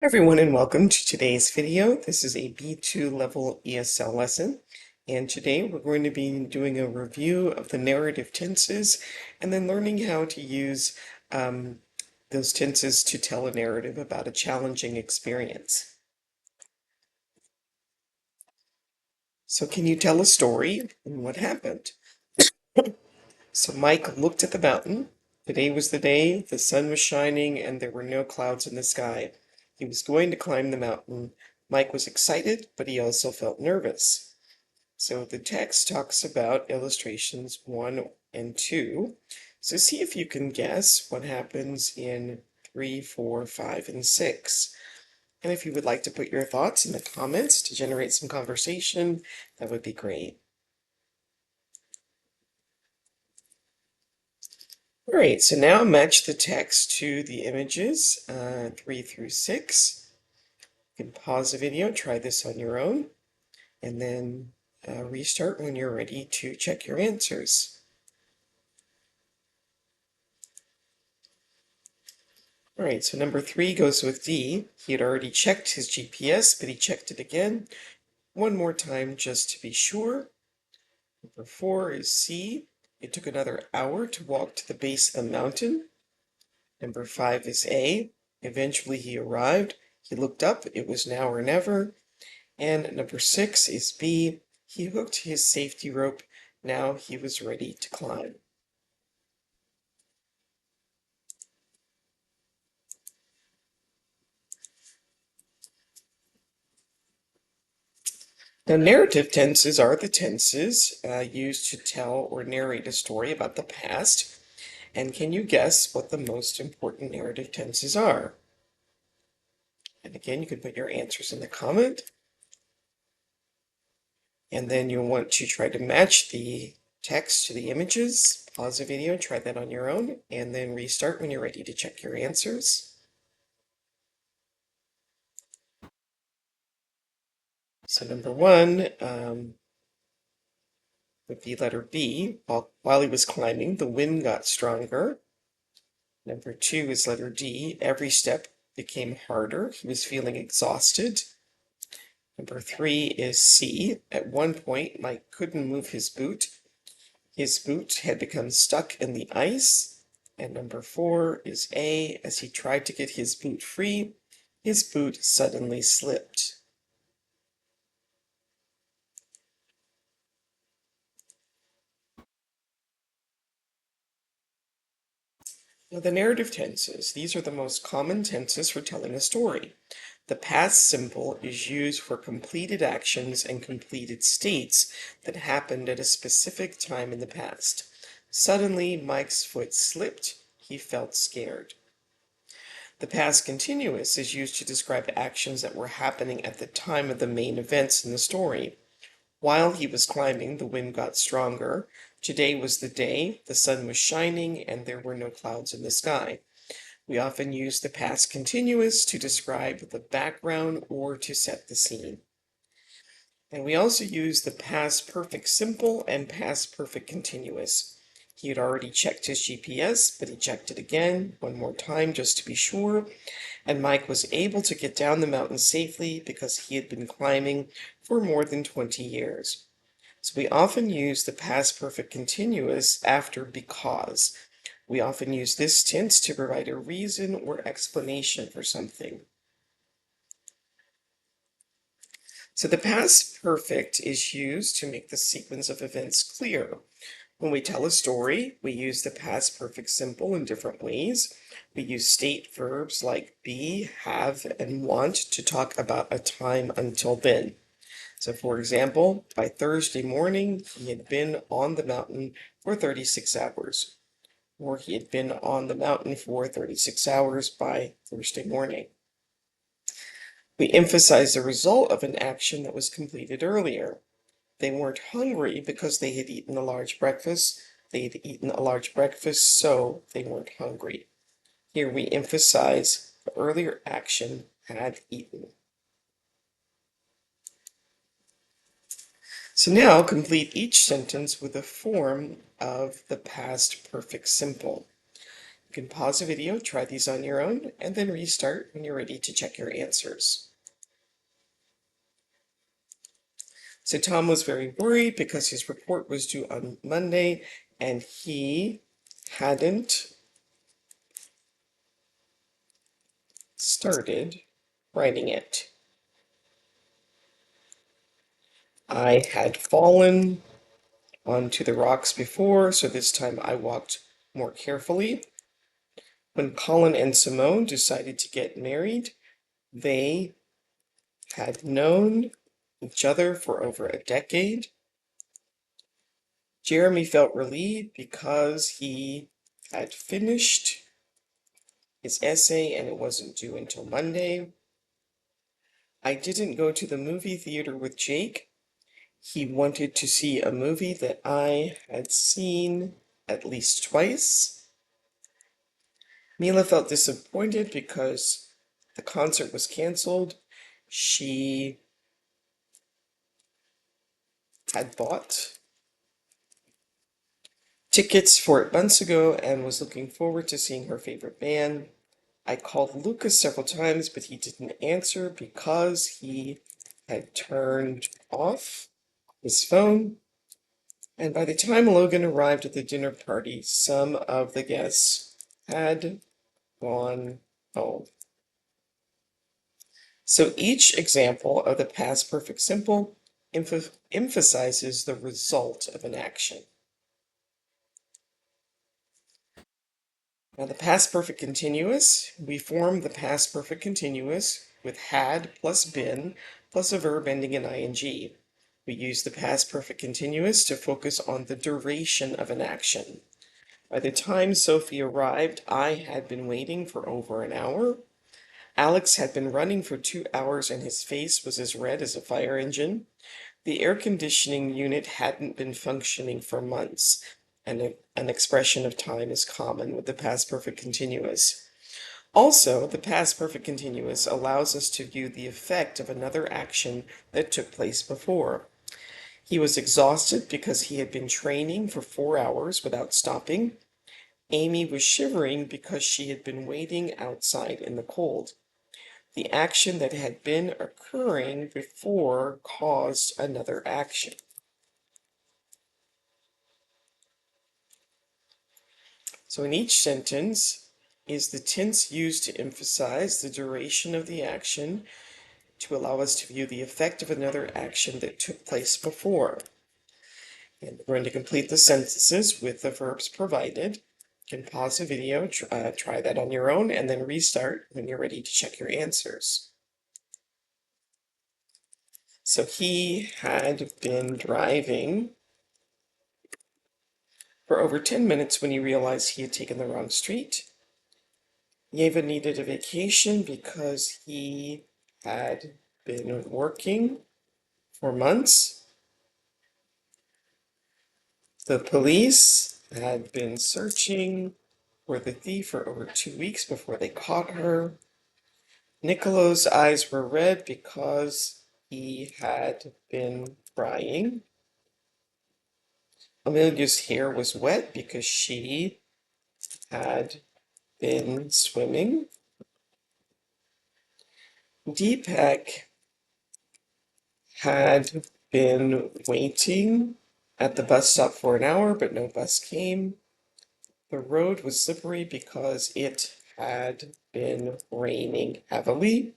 Everyone, and welcome to today's video. This is a B2 level ESL lesson, and today we're going to be doing a review of the narrative tenses and then learning how to use those tenses to tell a narrative about a challenging experience. So can you tell a story and what happened? So Mike looked at the mountain. Today was the day, the sun was shining, and there were no clouds in the sky. He was going to climb the mountain. Mike was excited, but he also felt nervous. So the text talks about illustrations 1 and 2. So see if you can guess what happens in 3, 4, 5, and 6. And if you would like to put your thoughts in the comments to generate some conversation, that would be great. All right, so now match the text to the images 3 through 6. You can pause the video, try this on your own, and then restart when you're ready to check your answers. All right, so number 3 goes with D. He had already checked his GPS, but he checked it again one more time just to be sure. Number 4 is C. It took another hour to walk to the base of the mountain. Number 5 is A. Eventually he arrived. He looked up. It was now or never. And number 6 is B. He hooked his safety rope. Now he was ready to climb. Now, narrative tenses are the tenses used to tell or narrate a story about the past. And can you guess what the most important narrative tenses are? And again, you can put your answers in the comment. And then you'll want to try to match the text to the images. Pause the video, try that on your own, and then restart when you're ready to check your answers. So number 1 would be letter B. While he was climbing, the wind got stronger. Number 2 is letter D. Every step became harder. He was feeling exhausted. Number 3 is C. At one point, Mike couldn't move his boot. His boot had become stuck in the ice. And number 4 is A. As he tried to get his boot free, his boot suddenly slipped. Now, the narrative tenses, these are the most common tenses for telling a story. The past simple is used for completed actions and completed states that happened at a specific time in the past. Suddenly, Mike's foot slipped. He felt scared. The past continuous is used to describe actions that were happening at the time of the main events in the story. While he was climbing, the wind got stronger. Today was the day, the sun was shining, and there were no clouds in the sky. We often use the past continuous to describe the background or to set the scene. And we also use the past perfect simple and past perfect continuous. He had already checked his GPS, but he checked it again, one more time just to be sure. And Mike was able to get down the mountain safely because he had been climbing for more than 20 years. So we often use the past perfect continuous after because. We often use this tense to provide a reason or explanation for something. So the past perfect is used to make the sequence of events clear. When we tell a story, we use the past perfect simple in different ways. We use state verbs like be, have, and want to talk about a time until then. So for example, by Thursday morning, he had been on the mountain for 36 hours. Or he had been on the mountain for 36 hours by Thursday morning. We emphasize the result of an action that was completed earlier. They weren't hungry because they had eaten a large breakfast. They had eaten a large breakfast, so they weren't hungry. Here we emphasize the earlier action had eaten. So now complete each sentence with a form of the past perfect simple. You can pause the video, try these on your own, and then restart when you're ready to check your answers. So Tom was very worried because his report was due on Monday and he hadn't started writing it. I had fallen onto the rocks before, so this time I walked more carefully. When Colin and Simone decided to get married, they had known each other for over a decade. Jeremy felt relieved because he had finished his essay and it wasn't due until Monday. I didn't go to the movie theater with Jake. He wanted to see a movie that I had seen at least twice. Mila felt disappointed because the concert was canceled. She had bought tickets for it months ago and was looking forward to seeing her favorite band. I called Lucas several times, but he didn't answer because he had turned off his phone. And by the time Logan arrived at the dinner party, some of the guests had gone home. So each example of the past perfect simple emphasizes the result of an action. Now the past perfect continuous, we form the past perfect continuous with had plus been plus a verb ending in ing. We use the past perfect continuous to focus on the duration of an action. By the time Sophie arrived, I had been waiting for over an hour. Alex had been running for 2 hours and his face was as red as a fire engine. The air conditioning unit hadn't been functioning for months, and an expression of time is common with the past perfect continuous. Also, the past perfect continuous allows us to view the effect of another action that took place before. He was exhausted because he had been training for 4 hours without stopping. Amy was shivering because she had been waiting outside in the cold. The action that had been occurring before caused another action. So in each sentence is the tense used to emphasize the duration of the action to allow us to view the effect of another action that took place before. And we're going to complete the sentences with the verbs provided. You can pause the video, try that on your own, and then restart when you're ready to check your answers. So he had been driving for over 10 minutes when he realized he had taken the wrong street. Yeva needed a vacation because he had been working for months. The police had been searching for the thief for over 2 weeks before they caught her. Nicolo's eyes were red because he had been crying. Amelia's hair was wet because she had been swimming. Deepak had been waiting at the bus stop for an hour, but no bus came. The road was slippery because it had been raining heavily.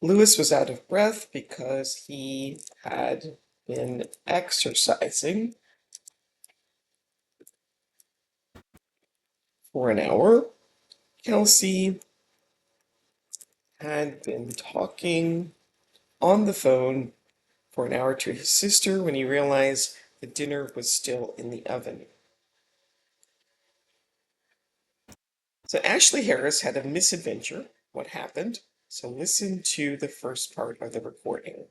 Lewis was out of breath because he had been exercising for an hour. Kelsey had been talking on the phone for an hour to his sister when he realized the dinner was still in the oven. So Ashley Harris had a misadventure. What happened? So listen to the first part of the recording.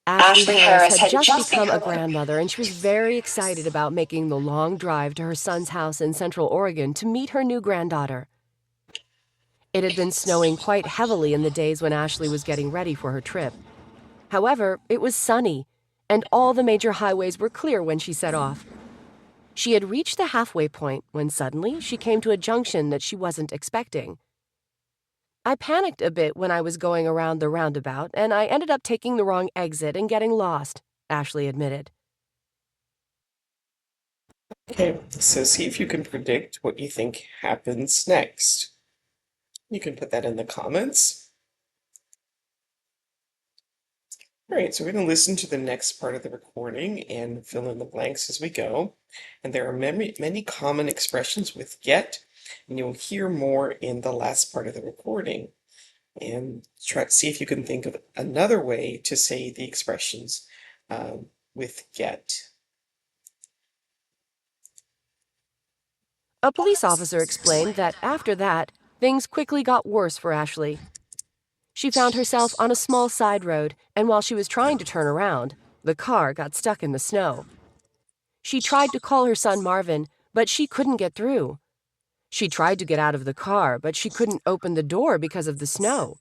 Ashley Harris had just become a grandmother, and she was very excited about making the long drive to her son's house in Central Oregon to meet her new granddaughter. It had been snowing quite heavily in the days when Ashley was getting ready for her trip. However, it was sunny, and all the major highways were clear when she set off. She had reached the halfway point when suddenly she came to a junction that she wasn't expecting. I panicked a bit when I was going around the roundabout, and I ended up taking the wrong exit and getting lost, Ashley admitted. Okay, so see if you can predict what you think happens next. You can put that in the comments. All right, so we're going to listen to the next part of the recording and fill in the blanks as we go. And there are many common expressions with get, and you'll hear more in the last part of the recording. And try to see if you can think of another way to say the expressions with get. A police officer explained that after that, things quickly got worse for Ashley. She found herself on a small side road, and while she was trying to turn around, the car got stuck in the snow. She tried to call her son Marvin, but she couldn't get through. She tried to get out of the car, but she couldn't open the door because of the snow.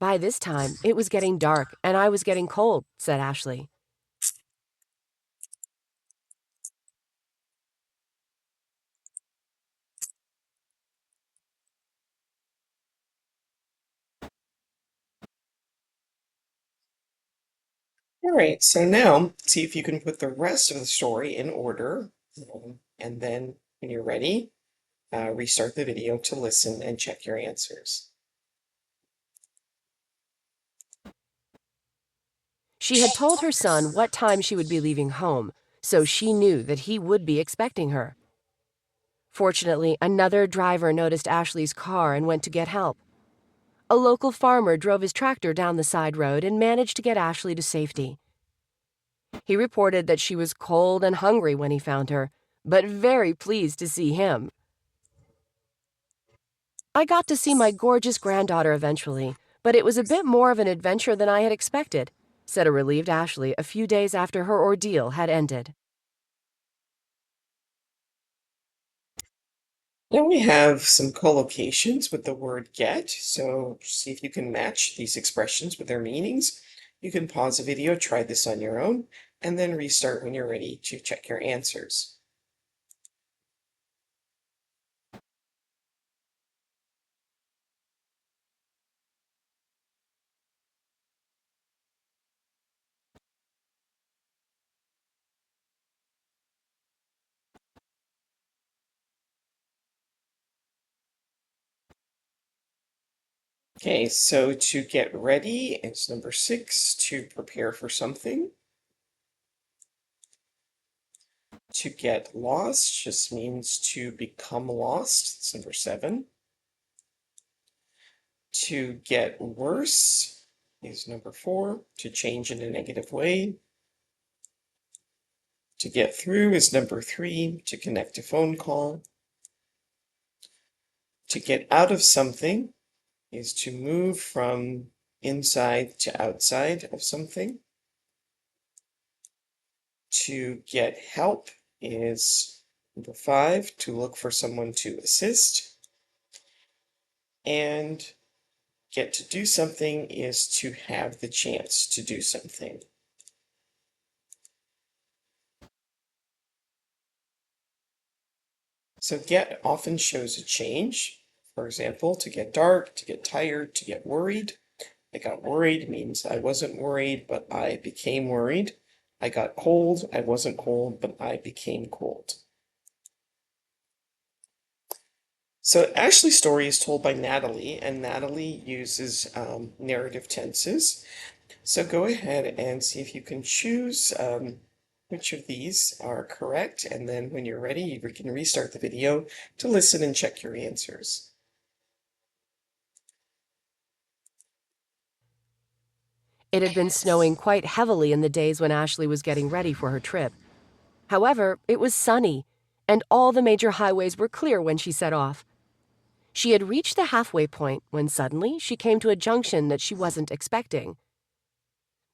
By this time, it was getting dark, and I was getting cold, said Ashley. All right, so now see if you can put the rest of the story in order, and then when you're ready, restart the video to listen and check your answers. She had told her son what time she would be leaving home, so she knew that he would be expecting her. Fortunately, another driver noticed Ashley's car and went to get help. A local farmer drove his tractor down the side road and managed to get Ashley to safety. He reported that she was cold and hungry when he found her, but very pleased to see him. I got to see my gorgeous granddaughter eventually, but it was a bit more of an adventure than I had expected, said a relieved Ashley a few days after her ordeal had ended. Now we have some collocations with the word get, so see if you can match these expressions with their meanings. You can pause the video, try this on your own, and then restart when you're ready to check your answers. Okay, so to get ready is number 6, to prepare for something. To get lost just means to become lost. It's number 7. To get worse is number 4, to change in a negative way. To get through is number 3, to connect a phone call. To get out of something is to move from inside to outside of something. To get help is number 5, to look for someone to assist. And get to do something is to have the chance to do something. So get often shows a change. For example, to get dark, to get tired, to get worried. I got worried means I wasn't worried, but I became worried. I got cold, I wasn't cold, but I became cold. So Ashley's story is told by Natalie, and Natalie uses narrative tenses. So go ahead and see if you can choose which of these are correct, and then when you're ready, you can restart the video to listen and check your answers. It had been snowing quite heavily in the days when Ashley was getting ready for her trip. However, it was sunny, and all the major highways were clear when she set off. She had reached the halfway point when suddenly she came to a junction that she wasn't expecting.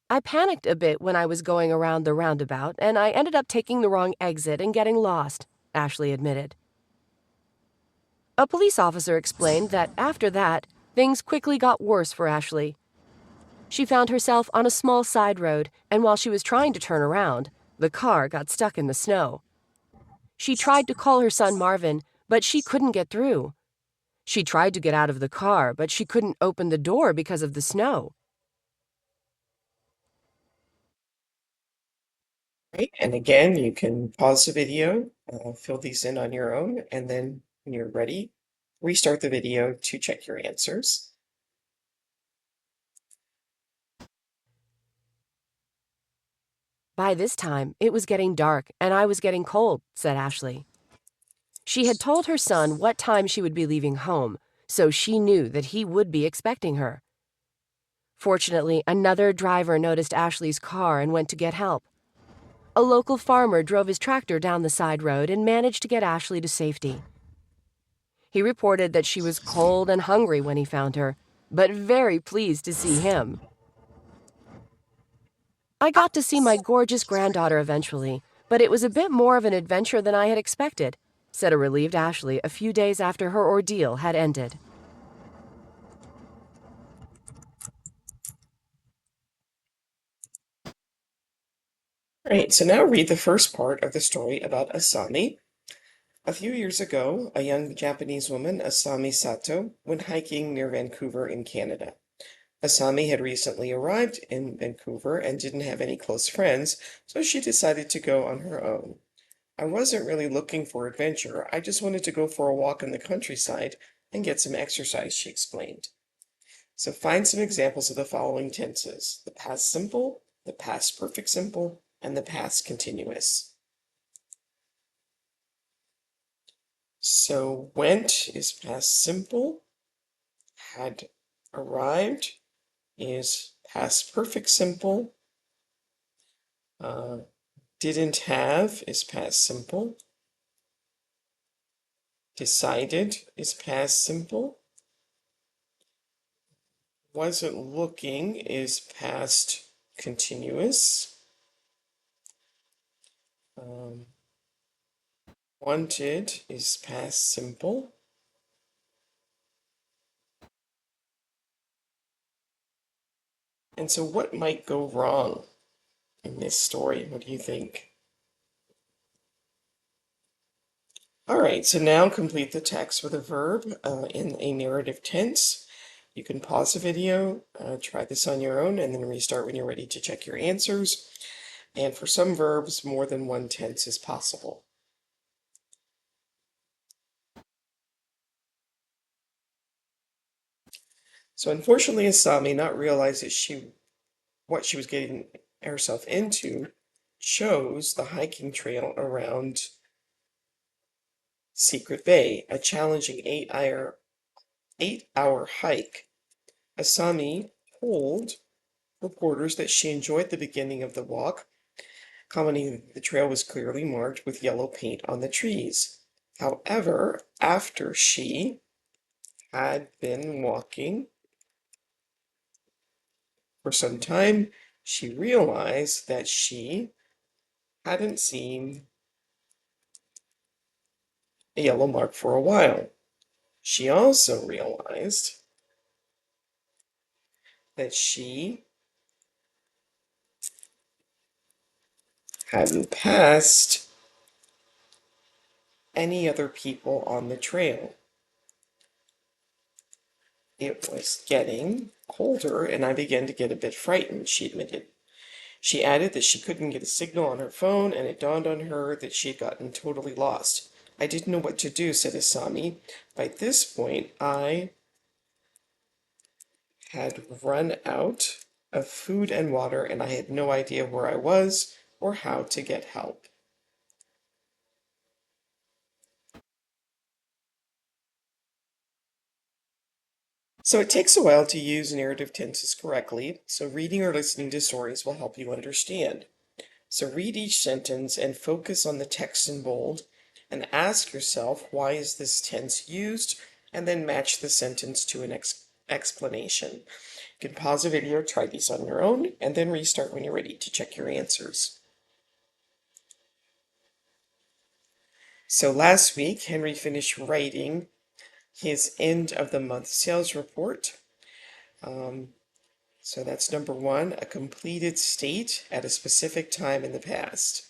I panicked a bit when I was going around the roundabout, and I ended up taking the wrong exit and getting lost, Ashley admitted. A police officer explained that after that, things quickly got worse for Ashley. She found herself on a small side road, and while she was trying to turn around, The car got stuck in the snow. She tried to call her son Marvin, but she couldn't get through. She tried to get out of the car, but she couldn't open the door because of the snow. Right? And again, you can pause the video, fill these in on your own, and then when you're ready, restart the video to check your answers. By this time, it was getting dark and I was getting cold, said Ashley. She had told her son what time she would be leaving home, so she knew that he would be expecting her. Fortunately, another driver noticed Ashley's car and went to get help. A local farmer drove his tractor down the side road and managed to get Ashley to safety. He reported that she was cold and hungry when he found her, but very pleased to see him. I got to see my gorgeous granddaughter eventually, but it was a bit more of an adventure than I had expected, said a relieved Ashley a few days after her ordeal had ended. All right, so now read the first part of the story about Asami. A few years ago, a young Japanese woman, Asami Sato, went hiking near Vancouver in Canada. Asami had recently arrived in Vancouver and didn't have any close friends, so she decided to go on her own. I wasn't really looking for adventure, I just wanted to go for a walk in the countryside and get some exercise, she explained. So find some examples of the following tenses: the past simple, the past perfect simple, and the past continuous. So went is past simple, had arrived is past perfect simple, uh, didn't have is past simple, decided is past simple, wasn't looking is past continuous, um, wanted is past simple. And so what might go wrong in this story? What do you think? All right, so now complete the text with a verb in a narrative tense. You can pause the video, try this on your own, and then restart when you're ready to check your answers. And for some verbs, more than one tense is possible. So unfortunately, Asami, not realize that what she was getting herself into, chose the hiking trail around Secret Bay, a challenging 8-hour hike. Asami told reporters that she enjoyed the beginning of the walk, commenting that the trail was clearly marked with yellow paint on the trees. However, after she had been walking for some time, she realized that she hadn't seen a yellow mark for a while. She also realized that she hadn't passed any other people on the trail. It was getting colder, and I began to get a bit frightened, she admitted. She added that she couldn't get a signal on her phone, and it dawned on her that she had gotten totally lost. I didn't know what to do, said Asami. By this point, I had run out of food and water, and I had no idea where I was or how to get help. So it takes a while to use narrative tenses correctly, so reading or listening to stories will help you understand. So read each sentence and focus on the text in bold and ask yourself, why is this tense used? And then match the sentence to an explanation. You can pause the video, try these on your own, and then restart when you're ready to check your answers. So last week, Henry finished writing his end of the month sales report. So that's number one, a completed state at a specific time in the past.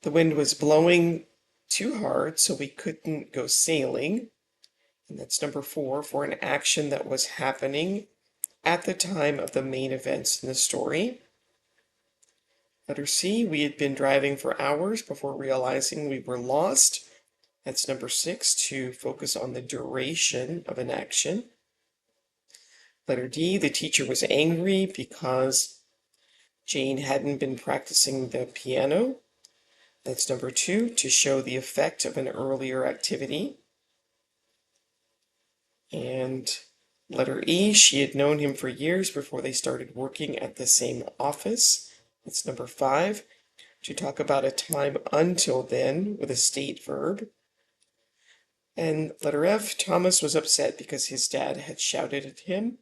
The wind was blowing too hard, so we couldn't go sailing. And that's number four, for an action that was happening at the time of the main events in the story. Letter C, we had been driving for hours before realizing we were lost. That's number six, to focus on the duration of an action. Letter D, the teacher was angry because Jane hadn't been practicing the piano. That's number two, to show the effect of an earlier activity. And letter E, she had known him for years before they started working at the same office. That's number five, to talk about a time until then with a state verb. And letter F, Thomas was upset because his dad had shouted at him.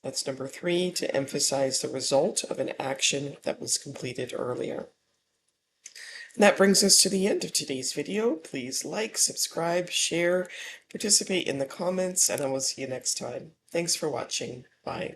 That's number three, to emphasize the result of an action that was completed earlier. And that brings us to the end of today's video. Please like, subscribe, share, participate in the comments, and I will see you next time. Thanks for watching. Bye.